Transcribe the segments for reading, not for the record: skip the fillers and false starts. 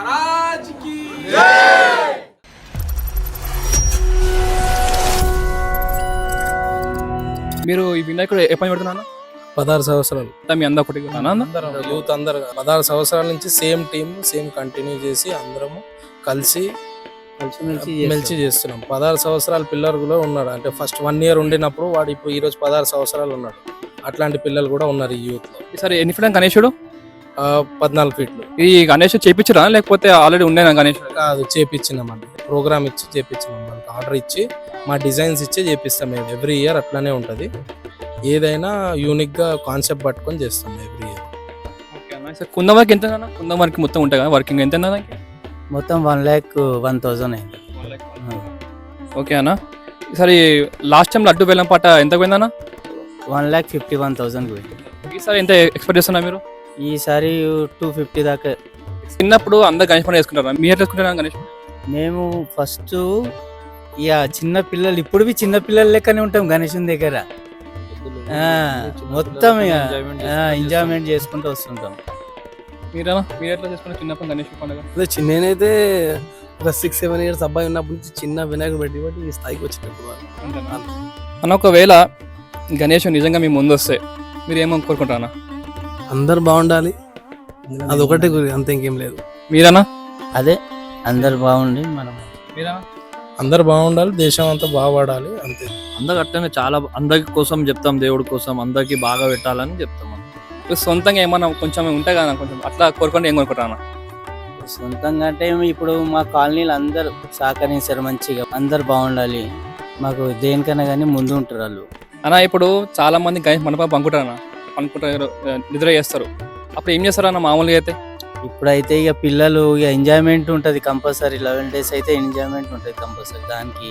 महाराज की మీరు ఈ వినాయకుడు ఎప్పటి పెడుతున్నా 16 సంవత్సరాలు మీ అందరూ ఒకటి యూత్ అందరు 16 సంవత్సరాల నుంచి సేమ్ టీమ్ సేమ్ కంటిన్యూ చేసి అందరము కలిసి మెలిచి చేస్తున్నాం. 16 సంవత్సరాల పిల్లలు కూడా ఉన్నాడు. అంటే ఫస్ట్ 1 year ఉండినప్పుడు వాడు ఇప్పుడు ఈ రోజు 16 సంవత్సరాలు ఉన్నాడు. అట్లాంటి పిల్లలు కూడా ఉన్నారు ఈ యూత్ లో. ఈసారి ఎన్ని ఫీట్ గణేశుడు? 14 ఫీట్లు. ఈ గణేష్ చేయించరా లేకపోతే ఆల్రెడీ ఉండేనా గణేష్? కాదు, చేపించినామండి. ప్రోగ్రామ్ ఇచ్చి చేపించినాం. మనకి ఆర్డర్ ఇచ్చి మా డిజైన్స్ ఇచ్చి చేపిస్తాం మేము. ఎవ్రీ ఇయర్ అట్లానే ఉంటుంది. ఏదైనా యూనిక్ గా కాన్సెప్ట్ పట్టుకొని చేస్తాం ఎవ్రీ ఇయర్. కుందం వరకు ఎంత? కుందం వరకు మొత్తం ఉంటాయి కదా, వర్కింగ్ ఎంత? మొత్తం 1,01,000 అయింది. ఓకే అన్న. ఈసారి లాస్ట్ టైం లడ్డు బెల్లం పాట ఎంత పోయిందన్న? 1,51,000 పోయింది. ఈసారి ఎంత ఎక్స్పెక్ట్ చేస్తున్నా మీరు? ఈసారి 250 దాకా. చిన్నప్పుడు అందరు గణేష్ పండుగ చేసుకుంటారు, మీరు ఎట్లా చేసుకుంటారా గణేష్? మేము ఫస్ట్ ఇక చిన్న పిల్లలు, ఇప్పుడు చిన్న పిల్లల లెక్కనే ఉంటాం గణేశుని దగ్గర. మొత్తం ఇక ఎంజాయ్మెంట్ చేసుకుంటూ వస్తుంటాం. మీరేనా, మీరు ఎట్లా చేసుకుంటారు చిన్నప్పుడు గణేష్ పండుగ? నేనైతే ఒక 6-7 years అబ్బాయి ఉన్నప్పటి నుంచి చిన్న వినాయకుడు పెట్టి ఈ స్థాయికి వచ్చినప్పుడు అన్న, ఒకవేళ గణేష్ నిజంగా మీ ముందు వస్తే మీరు ఏమని కోరుకుంటారా? అందరు బాగుండాలి, అదొకటి, అంతే, ఇంకేం లేదు. మీరన్నా? అదే, అందరు బాగుండి మనం అందరు బాగుండాలి, దేశం అంతా బాగుపడాలి, అంతే. అందరికి అట్లనే చాలా అందరికి కోసం చెప్తాం, దేవుడి కోసం అందరికి బాగా పెట్టాలని చెప్తాం. సొంతంగా ఏమన్నా కొంచెం ఉంటాయి కదా, కొంచెం అట్లా కోరుకుంటే ఏం కోరుకుంటారా? సొంతంగా అంటే ఇప్పుడు మా కాలనీలు అందరూ సహకరించారు మంచిగా, అందరు బాగుండాలి, మాకు దేనికైనా కానీ ముందు ఉంటారు వాళ్ళు. అన్న, ఇప్పుడు చాలా మంది గణేష్ మండపం పండుకుంటారు, నిద్ర చేస్తారు. అప్పుడు ఏం చేస్తారు అన్న మామూలుగా అయితే? ఇప్పుడైతే ఇక పిల్లలు ఇక ఎంజాయ్మెంట్ ఉంటుంది కంపల్సరీ. 11 days అయితే ఎంజాయ్మెంట్ ఉంటుంది కంపల్సరీ. దానికి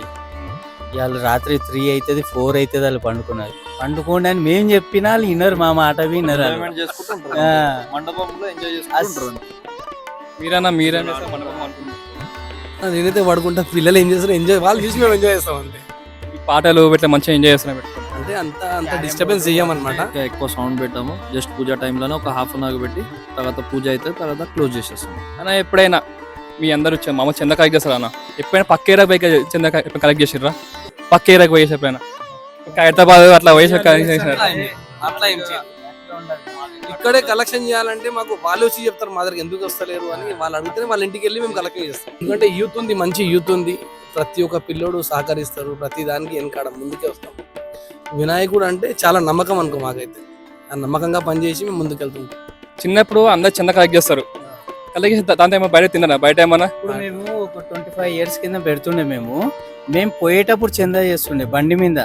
ఇవాళ రాత్రి 3 అవుతుంది 4 అవుతుంది వాళ్ళు పండుకున్నారు. పండుకోండి అని మేము చెప్పినా వాళ్ళు వినరు, మా మాట వినరు. మండపంలో ఎంజాయ్ చేసుకుంటారు. మీరైనా నేనైతే పడుకుంటా, పిల్లలు ఏం చేస్తారు ఎంజాయ్, వాళ్ళు చూసి మేము ఎంజాయ్ చేస్తాం అంతే. పాటలు ఇట్లా మంచిగా ఎంజాయ్ చేస్తున్నాం అంటే అంత డిస్టర్బెన్స్ చేయమన్నమాట. ఎక్కువ సౌండ్ పెట్టాము, జస్ట్ పూజ టైంలోనే ఒక 1/2 hour పెట్టి తర్వాత పూజ అయితే తర్వాత క్లోజ్ చేసేస్తాం. అన్న, ఎప్పుడైనా మీ అందరూ మామ చంద కలెక్ట్ చేస్తారా అన్న? ఎప్పుడైనా పక్క ఏరియా బైక్ చంద కలెక్ట్ చేసిర్రా? పక్క ఏరియాకి పోయేసి ఎప్పుడైనా హైదరాబాద్ అట్లా పోయేసి అట్లా ఏం చేయాలి, ఇక్కడే కలెక్షన్ చేయాలంటే మాకు వాళ్ళు వచ్చి చెప్తారు మా దగ్గర ఎందుకు వస్తలేరు అని. వాళ్ళు అడిగితే వాళ్ళ ఇంటికి వెళ్ళి మేము కలెక్షన్ చేస్తాం. ఎందుకంటే యూత్ ఉంది, మంచి యూత్ ఉంది, ప్రతి ఒక్క పిల్లోడు సహకరిస్తారు, ప్రతి దానికి వెనకాడ ముందుకే వస్తాం. వినాయకుడు అంటే చాలా నమ్మకం అనుకో మాకైతే. ఆ నమ్మకంగా పనిచేసి మేము ముందుకెళ్తుంటాం. చిన్నప్పుడు అందరు చంద కలెక్ట్ చేస్తారు, కలెక్ట్ చేసి దాంతో ఏమో బయట తిన్నారా? బయట ఏమన్నా? ఇప్పుడు మేము ఒక 25 years కింద పెడుతుండే. మేము పోయేటప్పుడు చందా చేస్తుండే బండి మీద,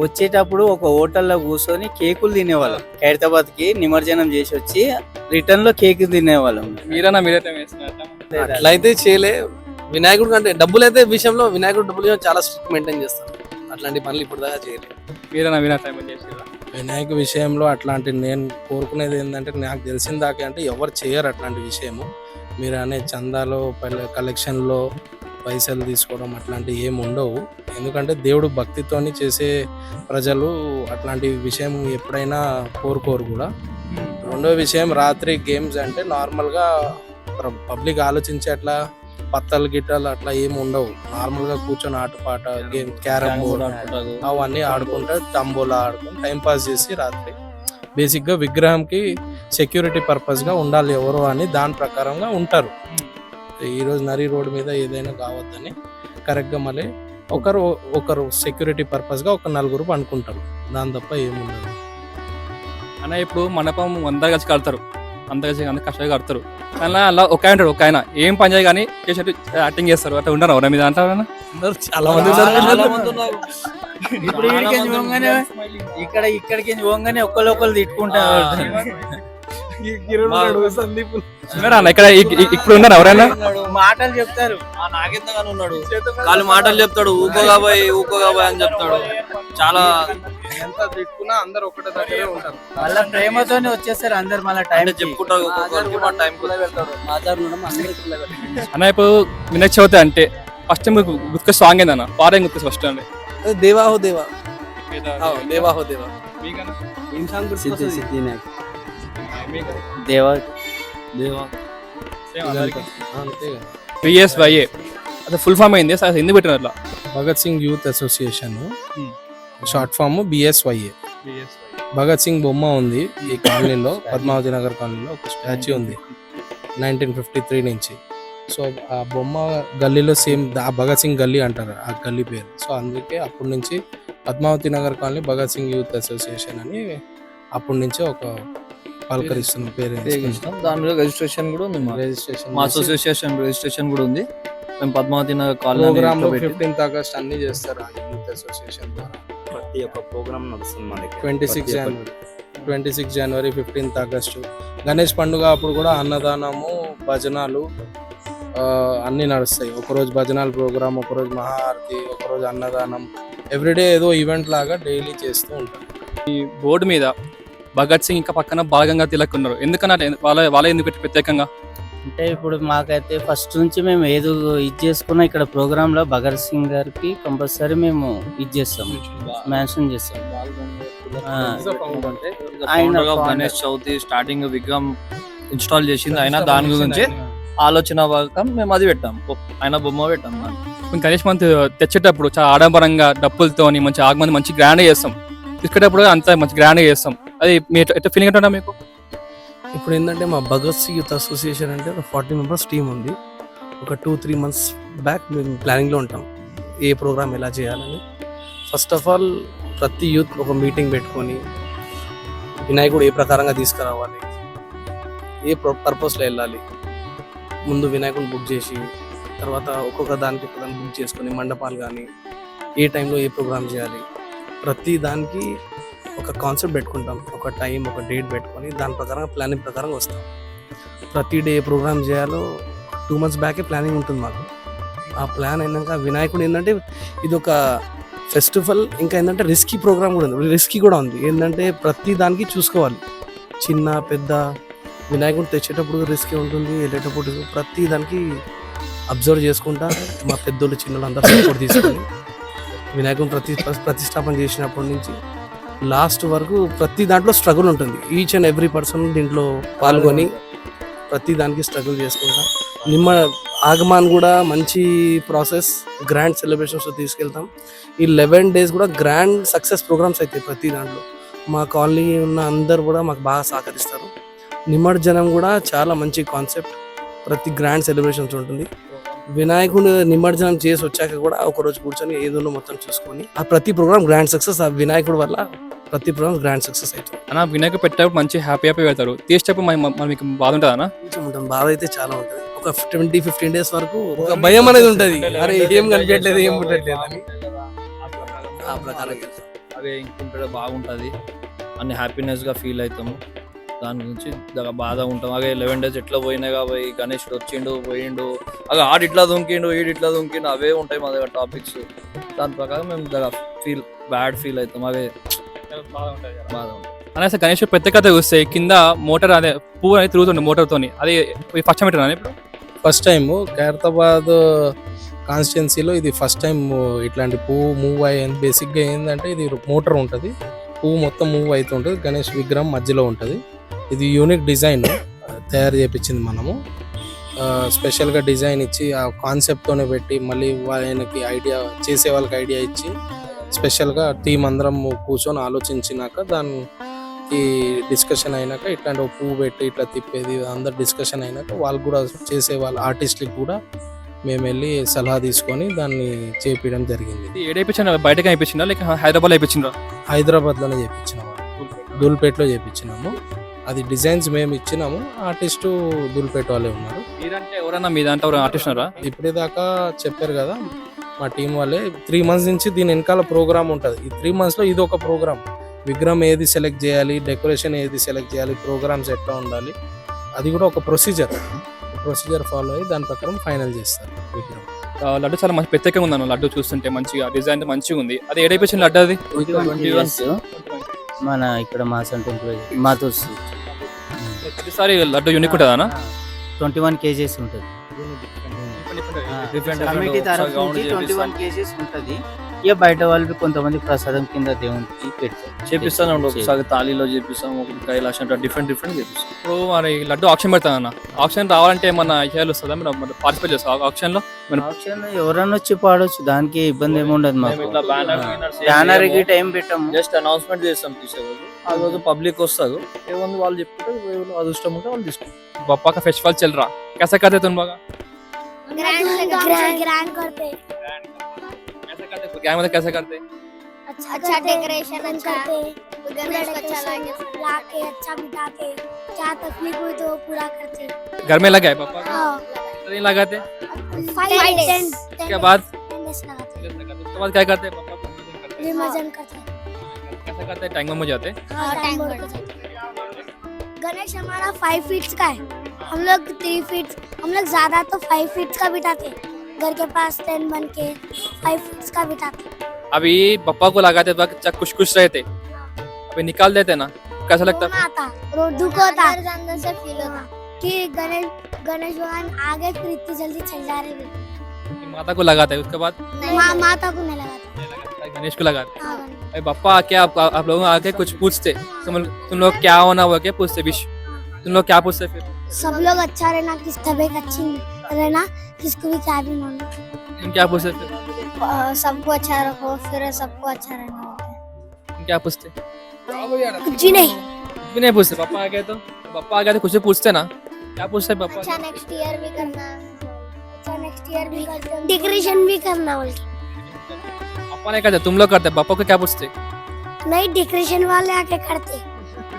వచ్చేటప్పుడు ఒక హోటల్లో కూర్చొని కేకులు తినేవాళ్ళం. ఖైరతాబాద్ కి నిమజ్జనం చేసి వచ్చి రిటర్న్ లో కేకులు తినేవాళ్ళం. అట్లయితే చేయలే. వినాయకుడు కంటే డబ్బులు అయితే విషయంలో వినాయకుడు డబ్బులు చాలా స్ట్రిక్ట్ మెయింటైన్ చేస్తాను. అట్లాంటి పనులు ఇప్పుడు దాకా చేయలేదు. వినాయక విషయంలో అట్లాంటి నేను కోరుకునేది ఏంటంటే, నాకు తెలిసిన దాకా అంటే ఎవరు చేయరు అట్లాంటి విషయము. మీరు అనే చందాలో కలెక్షన్లో పైసలు తీసుకోవడం అట్లాంటివి ఏమి ఉండవు. ఎందుకంటే దేవుడు భక్తితోని చేసే ప్రజలు అట్లాంటి విషయం ఎప్పుడైనా కోరుకోరు కూడా. రెండో విషయం, రాత్రి గేమ్స్ అంటే నార్మల్గా పబ్లిక్ ఆలోచించే అట్లా పత్తలు గిట్టలు అట్లా ఏమి ఉండవు. నార్మల్గా కూర్చొని ఆటపాట గేమ్, క్యారమ్ బోర్డ్ అవన్నీ ఆడుకుంటా, తంబోలా ఆడుకుంటూ టైం పాస్ చేసి రాత్రి బేసిక్గా విగ్రహంకి సెక్యూరిటీ పర్పస్గా ఉండాలి ఎవరో అని దాని ప్రకారంగా ఉంటారు. ఈరోజు నరి రోడ్ మీద ఏదైనా కావద్దని కరెక్ట్గా మళ్ళీ ఒకరు సెక్యూరిటీ పర్పస్గా ఒక 4 అనుకుంటారు, దాని తప్ప ఏముండదు అన్న. ఇప్పుడు మండపం అందరు కలిసి కడతారు, అందరు కష్టంగా కడతారు. కానీ అలా ఒక ఆయన ఏం పని చేయ కానీ చేసేట్టు యాక్టింగ్ చేస్తారు. అట్లా ఉండరు ఎవరి మీద అంటారు? అందరు చాలా మంది ఉన్నారు. ఇప్పుడు ఇక్కడికి పోగానే ఒకళ్ళు తిట్టుకుంటారు. ఇక్కడ ఇప్పుడు ఉన్నారు ఎవరైనా మాటలు చెప్తారు. నాగేంద్రగానే ఉన్నాడు, వాళ్ళు మాటలు చెప్తాడు, ఊకోగాబాయ్ అని చెప్తాడు. చాలా ఎంత తిట్టుకున్నా అందరు ఒకటే దగ్గరే ఉంటారు. వాళ్ళ ప్రేమతోనే వచ్చేస్తారు అందరు. మళ్ళీ టైం చెప్పుకుంటారు అన్న. ఇప్పుడు వినాయక చవితి అంటే ఫస్ట్ టైం గుర్తుకొచ్చే సాంగ్ ఏందన్న? పాట ఏం గుర్తుకొచ్చు ఫస్ట్ అంటే? దేవాహో దేవా, దేవాహో దేవా. దేవా అంతే కదా. BSYA అదే ఫుల్ ఫామ్ అయింది అసలు ఎందుకు పెట్టినారు అట్లా? Bhagat Singh youth association, short form BSYA. Bhagat Singh బొమ్మ ఉంది ఈ కాలనీలో, పద్మావతి నగర్ కాలనీలో ఒక స్టాచ్యూ ఉంది 1953 నుంచి. సో ఆ బొమ్మ గల్లీలో సేమ్ ఆ భగత్ సింగ్ గల్లీ అంటారు ఆ గల్లీ పేరు. సో అందుకే అప్పటి నుంచి Padmavathi Nagar colony Bhagat Singh youth association అని అప్పటి నుంచి ఒక పలకరిస్తున్న పేరు. దాని మీద రిజిస్ట్రేషన్ కూడా ఉంది, రిజిస్ట్రేషన్ మా అసోసియేషన్ రిజిస్ట్రేషన్ కూడా ఉంది. మేము పద్మావతి నగర్ ప్రోగ్రామ్ లో కాలనీ 15th ఆగస్ట్ అన్ని చేస్తారు ఆ యూత్ అసోసియేషన్ ద్వారా. ప్రతి ఒక్క ప్రోగ్రామ్ నడుస్తుంది మనకి. 26 జనవరి 15th ఆగస్టు గణేష్ పండుగ అప్పుడు కూడా అన్నదానము, భజనాలు అన్నీ నడుస్తాయి. ఒకరోజు భజనాల ప్రోగ్రామ్, ఒకరోజు మహాఆరతి, ఒకరోజు అన్నదానం, ఎవ్రీడే ఏదో ఈవెంట్ లాగా డైలీ చేస్తూ ఉంటారు. ఈ బోర్డు మీద భగత్ సింగ్ ఇంకా పక్కన బాలగంగా తిలక్ ఉన్నారు. ఎందుకన్నా వాళ్ళ ఎందుకు పెట్టి ప్రత్యేకంగా? అంటే ఇప్పుడు మాకైతే ఫస్ట్ నుంచి మేము ఏదో ఇది చేసుకున్న ఇక్కడ ప్రోగ్రామ్ లో భగత్ సింగ్ గారికి కంపల్సరీ మేము ఇది చేస్తాం, మెన్షన్ చేస్తాం. ఆయన గణేష్ చవితి స్టార్టింగ్ విగ్రహం ఇన్స్టాల్ చేసింది ఆయన, దాని గురించి ఆలోచన భాగం మేము అది పెట్టాం, ఆయన బొమ్మ పెట్టాం. మేము గణేష్ మంత్ తెచ్చేటప్పుడు చాలా ఆడంబరంగా డప్పులతోని మంచి ఆగమంది మంచి గ్రాండ్గా చేస్తాం, తీసుకెటప్పుడు అంతా మంచి గ్రాండ్గా చేస్తాం. అది మీ ఎట్లా ఫీలింగ్ ఎట్లా మీకు? ఇప్పుడు ఏంటంటే మా భగత్ సింగ్ యూత్ అసోసియేషన్ అంటే ఒక 40 మెంబర్స్ టీం ఉంది. ఒక 2-3 మంత్స్ బ్యాక్ మేము ప్లానింగ్లో ఉంటాం ఏ ప్రోగ్రామ్ ఎలా చేయాలని. ఫస్ట్ ఆఫ్ ఆల్ ప్రతి యూత్ ఒక మీటింగ్ పెట్టుకొని వినాయకుడు ఏ ప్రకారంగా తీసుకురావాలి, ఏ పర్పస్లో వెళ్ళాలి, ముందు వినాయకుడిని బుక్ చేసి తర్వాత ఒక్కొక్క దానికి బుక్ చేసుకొని మండపాలు కానీ ఏ టైంలో ఏ ప్రోగ్రామ్ చేయాలి, ప్రతి దానికి ఒక కాన్సెప్ట్ పెట్టుకుంటాం, ఒక టైం ఒక డేట్ పెట్టుకొని దాని ప్రకారం ప్లానింగ్ ప్రకారం వస్తాం. ప్రతి డే ఏ ప్రోగ్రామ్ చేయాలో 2 months బ్యాకే ప్లానింగ్ ఉంటుంది మాకు. ఆ ప్లాన్ అయినాక వినాయకుడు ఏంటంటే ఇది ఒక ఫెస్టివల్, ఇంకా ఏంటంటే రిస్కీ ప్రోగ్రామ్ కూడా ఉంది, రిస్కీ కూడా ఉంది. ఏంటంటే ప్రతి దానికి చూసుకోవాలి, చిన్న పెద్ద వినాయకుడు తెచ్చేటప్పుడు రిస్కీ ఉంటుంది, వెళ్ళేటప్పుడు ప్రతి దానికి అబ్జర్వ్ చేసుకుంటా మా పెద్దోళ్ళు చిన్నోళ్ళు అందరూ సపోర్ట్ తీసుకొని వినాయకుడు ప్రతిష్టాపన చేసినప్పటి నుంచి లాస్ట్ వరకు ప్రతి దాంట్లో స్ట్రగుల్ ఉంటుంది. ఈచ్ అండ్ ఎవ్రీ పర్సన్ దీంట్లో పాల్గొని ప్రతి దానికి స్ట్రగుల్ చేసుకుంటా. ఆగమాన్ కూడా మంచి ప్రాసెస్, గ్రాండ్ సెలబ్రేషన్స్ తీసుకెళ్తాం. ఈ 11 days కూడా గ్రాండ్ సక్సెస్ ప్రోగ్రామ్స్ అవుతాయి ప్రతి దాంట్లో. మా కాలనీ ఉన్న అందరు కూడా మాకు బాగా సహకరిస్తారు. నిమజ్జనం కూడా చాలా మంచి కాన్సెప్ట్, ప్రతి గ్రాండ్ సెలబ్రేషన్స్ ఉంటుంది. వినాయకుడు నిమజ్జనం చేసి వచ్చాక కూడా ఒకరోజు కూర్చొని ఏదో మొత్తం చూసుకొని ఆ ప్రతి ప్రోగ్రామ్ గ్రాండ్ సక్సెస్. ఆ వినాయకుడు వల్ల ప్రతి ప్రోగ్రామ్ గ్రాండ్ సక్సెస్ అవుతుంది. అన్న వినాయకుడు పెట్టేటప్పుడు మంచి హ్యాపీ పెడతారు, తీసేటప్పుడు మీకు బాధ ఉంటుందా అన్న? కొంచెం ఉంటుంది, బాధ అయితే చాలా ఉంటుంది. ఒక 20-15 days వరకు ఒక భయం అనేది ఉంటుంది, అరే ఏం కనిపించట్లేదు ఏం పుట్టట్లేదు అని. ఆ ప్రకారం అదే ఇంకుంటే బాగుంటుంది అన్ని హ్యాపీనెస్ గా ఫీల్ అవుతాము. దాని గురించి బాధ ఉంటాం. అదే 11 days ఎట్లా పోయినాయి కాబట్టి గణేషుడు వచ్చిండు పోయిండు, అదే ఆడు ఇట్లా దుంకిండు ఈడు ఇట్లా దుంకిండు, అవే ఉంటాయి మా దగ్గర టాపిక్స్. దాని ప్రకారం మేము బ్యాడ్ ఫీల్ అవుతాం, అవే బాధ ఉంటుంది. అనేసి గణేష్ ప్రత్యేకత చూస్తే కింద మోటార్ అదే పువ్వు అనేది తిరుగుతుంది మోటార్తోని, అది ఫస్ట్ టైం పెట్టినా ఇప్పుడు? ఫస్ట్ టైం ఖైరతాబాద్ కాన్స్టిట్యున్సీలో ఇది ఫస్ట్ టైం ఇట్లాంటి పువ్వు మూవ్ అయ్యింది. బేసిక్గా ఏంటంటే ఇది మోటార్ ఉంటుంది, పువ్వు మొత్తం మూవ్ అవుతుంటుంది, గణేష్ విగ్రహం మధ్యలో ఉంటుంది. ఇది యూనిక్ డిజైన్ తయారు చేయించింది మనము, స్పెషల్గా డిజైన్ ఇచ్చి ఆ కాన్సెప్ట్తోనే పెట్టి మళ్ళీ ఆయనకి ఐడియా చేసే వాళ్ళకి ఐడియా ఇచ్చి స్పెషల్గా టీం అందరం కూర్చొని ఆలోచించినాక దానికి డిస్కషన్ అయినాక ఇట్లాంటి ఒక పువ్వు పెట్టి ఇట్లా తిప్పేది అందరు డిస్కషన్ అయినాక వాళ్ళు కూడా చేసే వాళ్ళ ఆర్టిస్ట్కి కూడా మేము వెళ్ళి సలహా తీసుకొని దాన్ని చేపించడం జరిగింది. ఏడైపించిన బయటకు అయిపోయిందా లేక హైదరాబాద్ అయిపోయిందా? హైదరాబాద్లోనే చేయించినాము, దూల్పేటలో చేయించినాము. అది డిజైన్స్ మేము ఇచ్చినాము, ఆర్టిస్టు దూల్పేట వాళ్ళే ఉన్నారు. మీరంటే ఎవరన్నా మీ దాంట్లో ఆర్టిస్ట్ ఉన్నారా? ఇప్పటిదాకా చెప్పారు కదా మా టీం వాళ్ళే. 3 months నుంచి దీని వెనకాల ప్రోగ్రామ్ ఉంటుంది. ఈ 3 monthsలో ఇది ఒక ప్రోగ్రామ్, విగ్రహం ఏది సెలెక్ట్ చేయాలి, డెకరేషన్ ఏది సెలెక్ట్ చేయాలి, ప్రోగ్రామ్స్ ఎట్లా ఉండాలి, అది కూడా ఒక ప్రొసీజర్ ఫాలో అయ్యి దాని ప్రకారం ఫైనల్ చేస్తారు విగ్రహం. లడ్డు చాలా మంచి ప్రత్యేకంగా ఉంది అన్న, లడ్డు చూస్తుంటే మంచిగా డిజైన్ మంచిగా ఉంది. అది ఏడైపోయింది లడ్డు? అది 21 మన ఇక్కడ మా సెంటర్ మాతూర్ ప్రతిసారి లడ్డు యూనిక్ ఉంటుందా అన్న? 21 kgs ఉంటుంది. కమిటీ తరఫు నుంచి 21 kgs ఉంటుంది. ఇక బయట వాళ్ళు కొంతమంది ప్రసాదం కింద దేవునికి పెడతారు. చేపిస్తానే ఉండవు, ఒకసారి తాళీలో చేపిస్తాం, ఒకటి కైలాష్ అంటే డిఫరెంట్ చేపిస్తాం. ఇప్పుడు మరి లడ్డు ఆప్షన్ పెడతాను అన్న. ఆప్షన్ రావాలంటే ఏమన్నా చేయాలి వస్తుందా? మీరు పార్టిసిపేట్ చేస్తాం ఆప్షన్ లో? ఆప్షన్ ఎవరన్నా వచ్చి పాడొచ్చు, దానికి ఇబ్బంది ఏమి ఉండదు మేము మాకు. ఇట్లా బ్యానర్ కి టైం పెట్టాము. జస్ట్ అనౌన్స్మెంట్ చేస్తాం తీసేవాళ్ళు. ఆ రోజు పబ్లిక్ వస్తారు, ఏముంది వాళ్ళు చెప్తే వాళ్ళు ఇష్టం ఉంటే వాళ్ళు తీసుకుంటారు. पप्पा का फेस्टिवल चल रहा, कैसा करते तुम लोग? ग्रैंड करते, कैसे करते? क्या मतलब कैसे करते? अच्छा डेकोरेशन करते, गणेश को अच्छा लाके अच्छा बिठाते, क्या तकलीफ हुई तो वो पूरा करते. घर में लगा है पापा का? हाँ, नहीं लगाते? 5 days उसके बाद लगाते, उसके बाद क्या करते? पापा को पूजन करते? निमज्जन करते. कैसे करते? टैंक में जाते? हाँ, टाइम बढ़ते. गणेश हमारा 5 फीट का है, हम लोग 3 फीट, हम लोग ज्यादा तो 5 फीट का बिठाते. घर के पास 10 बन के 5 फीट का बिठाते. अभी पप्पा को लगाते वक्त खुश रहते, अभी निकाल देते ना, कैसा लगता? रोना आता, दुख होता, अंदर से फील होता कि गणेश भगवान आगे फिर इतनी जल्दी चल जा रहे हैं. माता को लगाते है, उसके बाद माता को नहीं लगाते. गणेश को लगाते. हाँ, अरे पापा आके आप लोगों आके कुछ पूछते, तुम लोग क्या होना हुआ क्या पूछते? विश तुम लोग क्या पूछते फिर? सब लोग अच्छा रहना, किस तबीयत अच्छी रहना, किसको भी क्या भी मानो. तुम क्या पूछते फिर? सबको अच्छा रखो, फिर सबको अच्छा रहना होता है. तुम क्या पूछते? कुछ भी नहीं. कुछ भी नहीं पूछते. पापा आ गए तो कुछ भी पूछते ना, क्या पूछते पापा? अच्छा नेक्स्ट ईयर भी करना, अच्छा नेक्स्ट ईयर भी करते, डेकोरेशन भी करना बोल के. पापा ने कहते, तुम लोग करते, पापा को क्या पूछते? नहीं, डेकोरेशन वाले आके करते.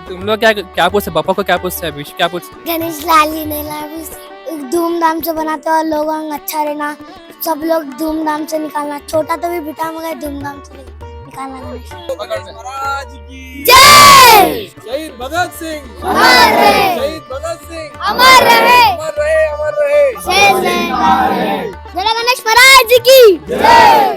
तुम लोग क्या पूछते? पापा को क्या पूछते? विश क्या पूछते? गणेश लाली नहीं लाली धूमधाम से बनाते और लोगों अच्छा रहना, सब लोग धूमधाम से निकालना, छोटा तो भी बिठा मगर धूमधाम से निकालना. गणेश जय शहीद भगत सिंह, अमर रहे, शहीद भगत सिंह, अमर रहे, अमर रहे, अमर रहे. जय जय गणेश महाराज की जय.